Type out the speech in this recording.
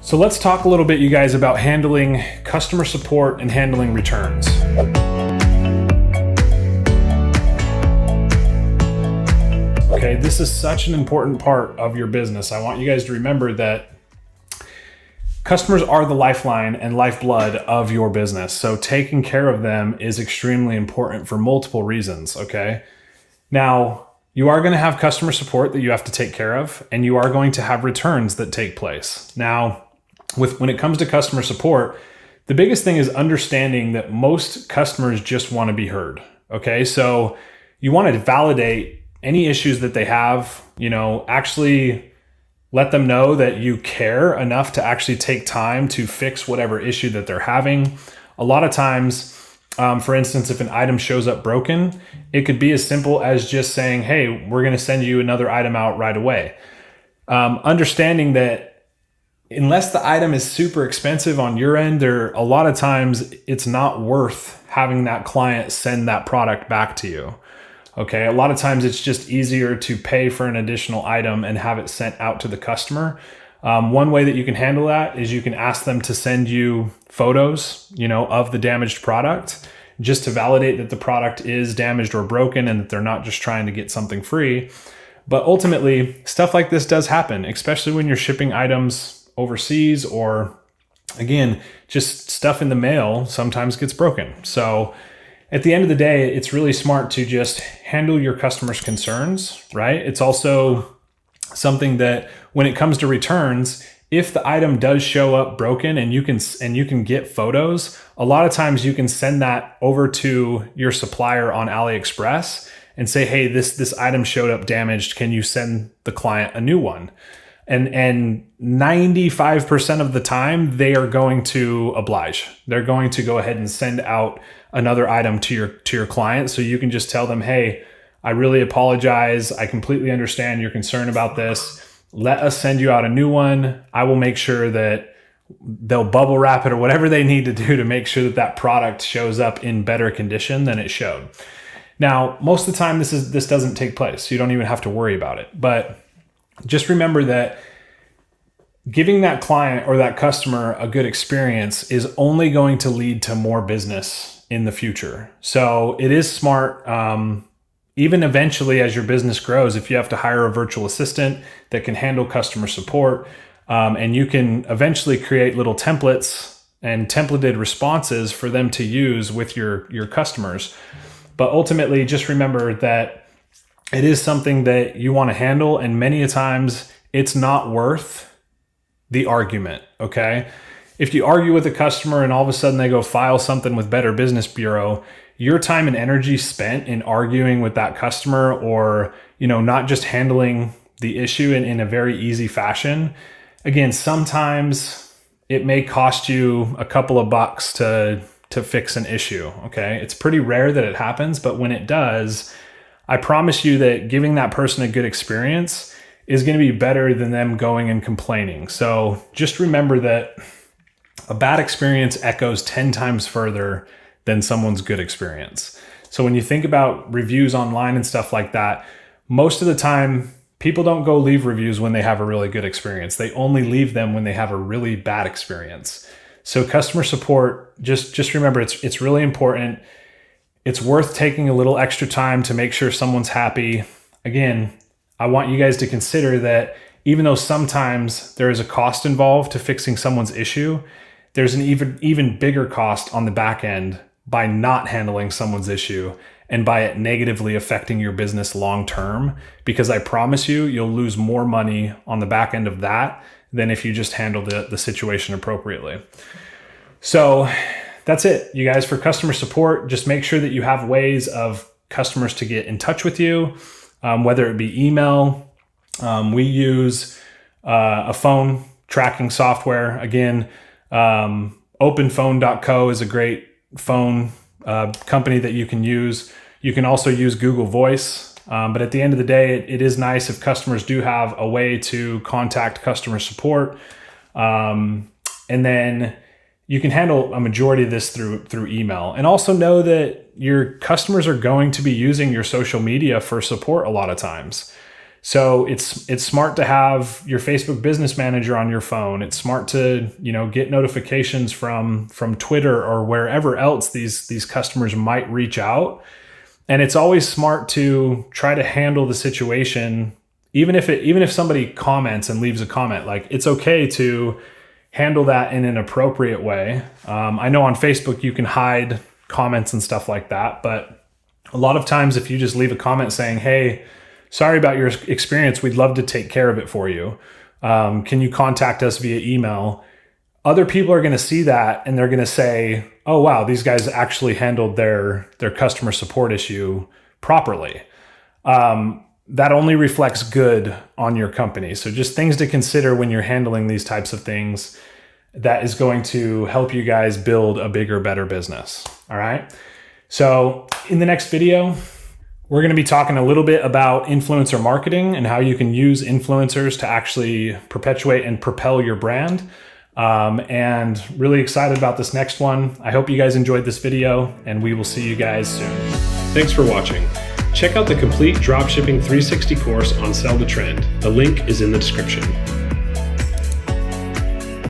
So let's talk a little bit, you guys, about handling customer support and handling returns. Okay, this is such an important part of your business. I want you guys to remember that customers are the lifeline and lifeblood of your business. So taking care of them is extremely important for multiple reasons, okay? Now, you are going to have customer support that you have to take care of, and you are going to have returns that take place. Now, when it comes to customer support, the biggest thing is understanding that most customers just want to be heard, okay? So you want to validate any issues that they have, actually let them know that you care enough to actually take time to fix whatever issue that they're having. A lot of times, for instance, if an item shows up broken, it could be as simple as just saying, hey, we're going to send you another item out right away. Understanding that unless the item is super expensive on your end, a lot of times it's not worth having that client send that product back to you. Okay, a lot of times it's just easier to pay for an additional item and have it sent out to the customer. One way that you can handle that is you can ask them to send you photos, of the damaged product, just to validate that the product is damaged or broken and that they're not just trying to get something free. But ultimately, stuff like this does happen, especially when you're shipping items overseas, or again, just stuff in the mail sometimes gets broken. So at the end of the day, it's really smart to just handle your customers' concerns, right? It's also something that when it comes to returns, if the item does show up broken and you can get photos, a lot of times you can send that over to your supplier on AliExpress and say, hey, this item showed up damaged. Can you send the client a new one? And 95% of the time, they are going to oblige. They're going to go ahead and send out another item to your client. So you can just tell them, hey, I really apologize. I completely understand your concern about this. Let us send you out a new one. I will make sure that they'll bubble wrap it or whatever they need to do to make sure that that product shows up in better condition than it showed. Now, most of the time, this doesn't take place. You don't even have to worry about it. But just remember that giving that client or that customer a good experience is only going to lead to more business in the future. So it is smart, even eventually as your business grows, if you have to hire a virtual assistant that can handle customer support, and you can eventually create little templates and templated responses for them to use with your customers. But ultimately, just remember that it is something that you want to handle, and many a times it's not worth the argument, okay? If you argue with a customer and all of a sudden they go file something with Better Business Bureau, your time and energy spent in arguing with that customer, or not just handling the issue in a very easy fashion, again, sometimes it may cost you a couple of bucks to fix an issue, okay? It's pretty rare that it happens, but when it does, I promise you that giving that person a good experience is going to be better than them going and complaining. So just remember that a bad experience echoes 10 times further than someone's good experience. So when you think about reviews online and stuff like that, most of the time, people don't go leave reviews when they have a really good experience. They only leave them when they have a really bad experience. So customer support, just remember, it's really important. It's worth taking a little extra time to make sure someone's happy. Again, I want you guys to consider that even though sometimes there is a cost involved to fixing someone's issue, there's an even bigger cost on the back end by not handling someone's issue and by it negatively affecting your business long term, because I promise you, you'll lose more money on the back end of that than if you just handle the situation appropriately. So that's it, you guys, for customer support. Just make sure that you have ways of customers to get in touch with you, whether it be email. We use a phone tracking software. Again, openphone.co is a great phone company that you can use. You can also use Google Voice. But at the end of the day, it is nice if customers do have a way to contact customer support. And then you can handle a majority of this through email. And also know that your customers are going to be using your social media for support a lot of times. So it's smart to have your Facebook Business Manager on your phone. It's smart to, get notifications from Twitter or wherever else these customers might reach out. And it's always smart to try to handle the situation, even if somebody comments and leaves a comment. Like, it's okay to handle that in an appropriate way. I know on Facebook you can hide comments and stuff like that, but a lot of times if you just leave a comment saying, "Hey, sorry about your experience. We'd love to take care of it for you. Can you contact us via email?" Other people are going to see that and they're going to say, "Oh, wow, these guys actually handled their customer support issue properly." That only reflects good on your company. So just things to consider when you're handling these types of things that is going to help you guys build a bigger, better business. All right. So in the next video, we're going to be talking a little bit about influencer marketing and how you can use influencers to actually perpetuate and propel your brand. And really excited about this next one. I hope you guys enjoyed this video, and we will see you guys soon. Thanks for watching. Check out the complete Dropshipping 360 course on Sell the Trend. The link is in the description.